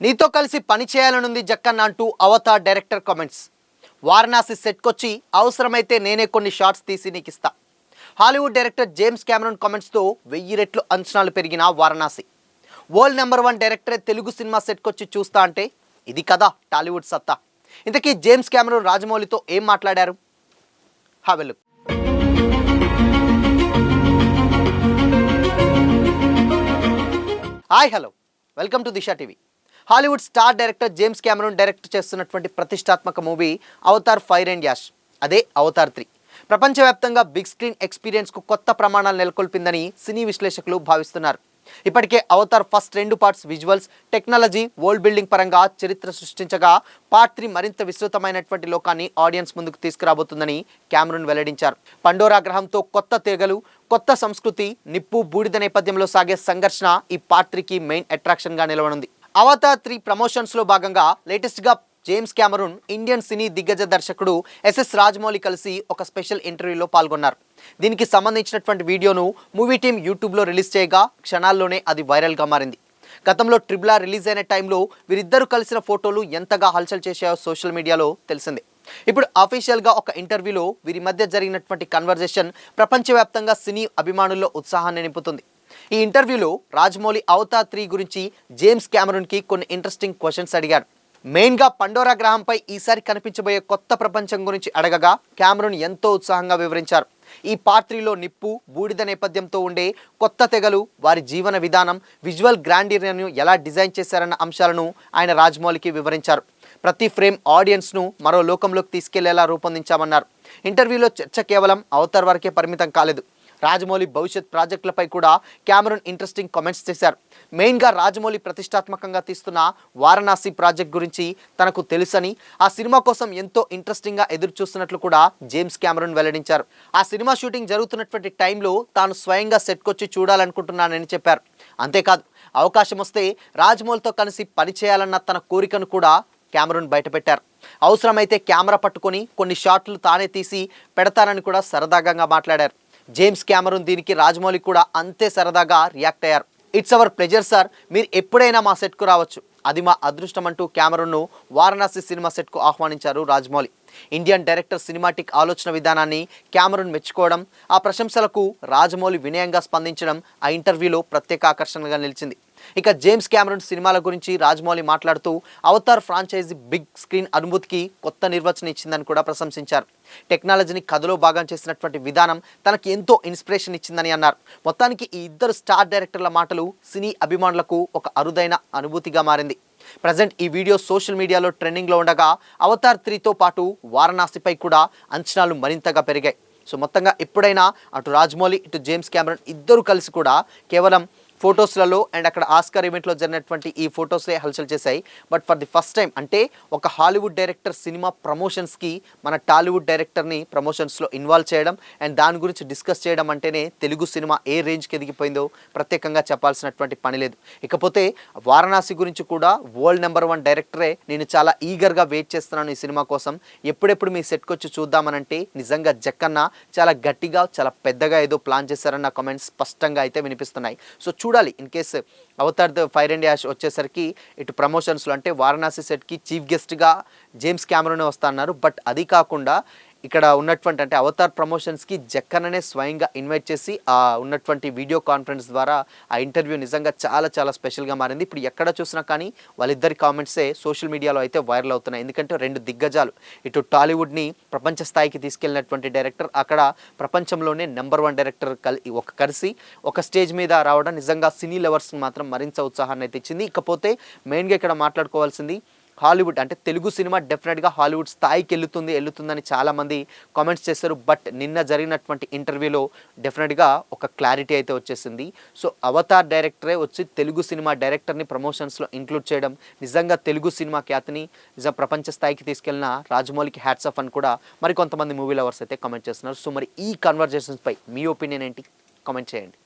నీతో కలిసి పని చేయాలనుంది జక్కన్న అంటూ అవతార్ డైరెక్టర్ కామెంట్స్. వారణాసి సెట్కొచ్చి అవసరమైతే నేనే కొన్ని షాట్స్ తీసి నీకు ఇస్తా. హాలీవుడ్ డైరెక్టర్ జేమ్స్ కెమెరాన్ కామెంట్స్తో 1000 రెట్లు అంచనాలు పెరిగిన వారణాసి. వరల్డ్ నెంబర్ 1 డైరెక్టరే తెలుగు సినిమా సెట్కొచ్చి చూస్తా అంటే ఇది కదా టాలీవుడ్ సత్తా. ఇంతకీ జేమ్స్ కెమెరాన్ రాజమౌళితో ఏం మాట్లాడారు? Have a look. Hi hello, welcome to Disha TV. Hollywood star director James Cameron direct చేస్తున్నటువంటి ప్రతిష్టాత్మక movie Avatar Fire and Ash, అదే అవతార్ 3 ప్రపంచవ్యాప్తంగా బిగ్ స్క్రీన్ ఎక్స్పీరియన్స్కు కొత్త ప్రమాణాలు నెలకొల్పిందని సినీ విశ్లేషకులు భావిస్తున్నారు. ఇప్పటికే Avatar first 2 parts visuals, technology, world building పరంగా చరిత్ర సృష్టించగా పార్ట్ 3 మరింత విస్తృతమైనటువంటి లోకాన్ని ఆడియన్స్ ముందుకు తీసుకురాబోతుందని కెమెరాన్ వెల్లడించారు. పండోరా గ్రహంతో కొత్త తెగలు, కొత్త సంస్కృతి, నిప్పు బూడిద నేపథ్యంలో సాగే సంఘర్షణ ఈ పార్ట్ 3కి మెయిన్ అట్రాక్షన్గా నిలవనుంది. అవతార్ 3 ప్రమోషన్స్లో భాగంగా లేటెస్ట్గా జేమ్స్ కెమెరాన్ ఇండియన్ సినీ దిగ్గజ దర్శకుడు ఎస్ఎస్ రాజమౌళి కలిసి ఒక స్పెషల్ ఇంటర్వ్యూలో పాల్గొన్నారు. దీనికి సంబంధించినటువంటి వీడియోను మూవీ టీం యూట్యూబ్లో రిలీజ్ చేయగా క్షణాల్లోనే అది వైరల్గా మారింది. గతంలో ట్రిపుల్ ఆర్ రిలీజ్ అయిన టైంలో వీరిద్దరూ కలిసిన ఫోటోలు ఎంతగా హల్చల్ చేశాయో సోషల్ మీడియాలో తెలిసిందే. ఇప్పుడు అఫీషియల్గా ఒక ఇంటర్వ్యూలో వీరి మధ్య జరిగినటువంటి కన్వర్జేషన్ ప్రపంచవ్యాప్తంగా సినీ అభిమానుల్లో ఉత్సాహాన్ని నింపుతుంది. ఈ ఇంటర్వ్యూలో రాజమౌళి అవతార్ 3 గురించి జేమ్స్ కెమెరాన్కి కొన్ని ఇంట్రెస్టింగ్ క్వశ్చన్స్ అడిగారు. మెయిన్గా పండోరా గ్రహంపై ఈసారి కనిపించబోయే కొత్త ప్రపంచం గురించి అడగగా కెమెరాన్ ఎంతో ఉత్సాహంగా వివరించారు. ఈ పార్ట్ 3లో నిప్పు బూడిద నేపథ్యంతో ఉండే కొత్త తెగలు, వారి జీవన విధానం, విజువల్ గ్రాండియర్ను ఎలా డిజైన్ చేశారన్న అంశాలను ఆయన రాజమౌళికి వివరించారు. ప్రతి ఫ్రేమ్ ఆడియన్స్ను మరో లోకంలోకి తీసుకెళ్లేలా రూపొందించామన్నారు. ఇంటర్వ్యూలో చర్చ కేవలం అవతార్ వరకే పరిమితం కాలేదు. రాజమౌళి భవిష్యత్ ప్రాజెక్టులపై కూడా కెమెరాన్ ఇంట్రెస్టింగ్ కామెంట్స్ చేశారు. మెయిన్గా రాజమౌళి ప్రతిష్టాత్మకంగా తీస్తున్న వారణాసి ప్రాజెక్ట్ గురించి తనకు తెలుసని, ఆ సినిమా కోసం ఎంతో ఇంట్రెస్టింగ్గా ఎదురు చూస్తున్నట్లు కూడా జేమ్స్ కెమెరాన్ వెల్లడించారు. ఆ సినిమా షూటింగ్ జరుగుతున్నటువంటి టైంలో తాను స్వయంగా సెట్కొచ్చి చూడాలనుకుంటున్నానని చెప్పారు. అంతేకాదు, అవకాశం వస్తే రాజమౌళితో కలిసి పనిచేయాలన్న తన కోరికను కూడా కెమెరాన్ బయటపెట్టారు. అవసరమైతే కెమెరా పట్టుకొని కొన్ని షాట్లు తానే తీసి పెడతానని కూడా సరదాగా మాట్లాడారు. జేమ్స్ కెమెరాన్ దీనికి రాజమౌళి కూడా అంతే సరదాగా రియాక్ట్ అయ్యారు. ఇట్స్ అవర్ ప్లెజర్ సార్, మీరు ఎప్పుడైనా మా సెట్కు రావచ్చు, అది మా అదృష్టం అంటూ కెమెరాన్ను వారణాసి సినిమా సెట్కు ఆహ్వానించారు రాజమౌళి. ఇండియన్ డైరెక్టర్ సినిమాటిక్ ఆలోచన విధానాన్ని కెమెరాన్ మెచ్చుకోవడం, ఆ ప్రశంసలకు రాజమౌళి వినయంగా స్పందించడం ఆ ఇంటర్వ్యూలో ప్రత్యేక ఆకర్షణగా నిలిచింది. ఇక జేమ్స్ కెమెరాన్ సినిమాల గురించి రాజమౌళి మాట్లాడుతూ అవతార్ ఫ్రాంచైజీ బిగ్ స్క్రీన్ అనుభూతికి కొత్త నిర్వచనం ఇచ్చిందని కూడా ప్రశంసించారు. టెక్నాలజీని కథలో భాగం చేసినటువంటి విధానం తనకి ఎంతో ఇన్స్పిరేషన్ ఇచ్చిందని అన్నారు. మొత్తానికి ఈ ఇద్దరు స్టార్ డైరెక్టర్ల మాటలు సినీ అభిమానులకు ఒక అరుదైన అనుభూతిగా మారింది. ప్రజెంట్ ఈ వీడియో సోషల్ మీడియాలో ట్రెండింగ్లో ఉండగా అవతార్ 3తో పాటు వారణాసిపై కూడా అంచనాలు మరింతగా పెరిగాయి. సో మొత్తంగా ఎప్పుడైనా అటు రాజమౌళి ఇటు జేమ్స్ కెమెరాన్ ఇద్దరు కలిసి కూడా కేవలం ఫొటోస్లలో అండ్ అక్కడ ఆస్కార్ ఈవెంట్లో జరిగినటువంటి ఈ ఫొటోసే హల్చల్ చేశాయి. But for the first time, అంటే ఒక హాలీవుడ్ డైరెక్టర్ సినిమా ప్రమోషన్స్కి మన టాలీవుడ్ డైరెక్టర్ని ప్రమోషన్స్లో ఇన్వాల్వ్ చేయడం అండ్ దాని గురించి డిస్కస్ చేయడం అంటేనే తెలుగు సినిమా ఏ రేంజ్కి ఎదిగిపోయిందో ప్రత్యేకంగా చెప్పాల్సినటువంటి పని లేదు. ఇకపోతే వారణాసి గురించి కూడా వరల్డ్ నెంబర్ 1 డైరెక్టరే నేను చాలా ఈగర్గా వెయిట్ చేస్తున్నాను ఈ సినిమా కోసం, ఎప్పుడెప్పుడు మీ సెట్కొచ్చి చూద్దామనంటే నిజంగా జక్కన్న చాలా గట్టిగా చాలా పెద్దగా ఏదో ప్లాన్ చేశారన్న కామెంట్స్ స్పష్టంగా అయితే వినిపిస్తున్నాయి. సో చూడాలి, in case Avatar Fire and Ash వచ్చేసరికి ఇటు ప్రమోషన్స్లో అంటే వారణాసి సెట్కి చీఫ్ గెస్ట్గా జేమ్స్ కెమెరాన్ వస్తా అన్నారు. బట్ అది కాకుండా ఇక్కడ ఉన్నటువంటి అంటే అవతార్ ప్రమోషన్స్కి జక్కన్ననే స్వయంగా ఇన్వైట్ చేసి ఉన్నటువంటి వీడియో కాన్ఫరెన్స్ ద్వారా ఆ ఇంటర్వ్యూ నిజంగా చాలా చాలా స్పెషల్గా మారింది. ఇప్పుడు ఎక్కడ చూసినా కానీ వాళ్ళిద్దరి కామెంట్సే సోషల్ మీడియాలో అయితే వైరల్ అవుతున్నాయి. ఎందుకంటే 2 దిగ్గజాలు, ఇటు టాలీవుడ్ని ప్రపంచ స్థాయికి తీసుకెళ్ళినటువంటి డైరెక్టర్, అక్కడ ప్రపంచంలోనే నెంబర్ 1 డైరెక్టర్ కలిసి ఒక స్టేజ్ మీద రావడం నిజంగా సినీ లవర్స్కి మాత్రం మరింత ఉత్సాహాన్ని అయితే ఇచ్చింది. ఇకపోతే మెయిన్గా ఇక్కడ మాట్లాడుకోవాల్సింది హాలీవుడ్ అంటే తెలుగు సినిమా డెఫినెట్గా హాలీవుడ్ స్థాయికి వెళ్తుందని చాలామంది కామెంట్స్ చేశారు. బట్ నిన్న జరిగినటువంటి ఇంటర్వ్యూలో డెఫినెట్గా ఒక క్లారిటీ అయితే వచ్చేసింది. సో అవతార్ డైరెక్టరే వచ్చి తెలుగు సినిమా డైరెక్టర్ని ప్రమోషన్స్లో ఇంక్లూడ్ చేయడం నిజంగా తెలుగు సినిమా ఖ్యాతిని నిజంగా ప్రపంచ స్థాయికి తీసుకెళ్లిన రాజమౌళికి హ్యాట్స్ ఆఫ్ అని కూడా మరి కొంతమంది మూవీ లవర్స్ అయితే కామెంట్ చేస్తున్నారు. సో మరి ఈ కన్వర్జేషన్స్పై మీ ఒపీనియన్ ఏంటి? కామెంట్ చేయండి.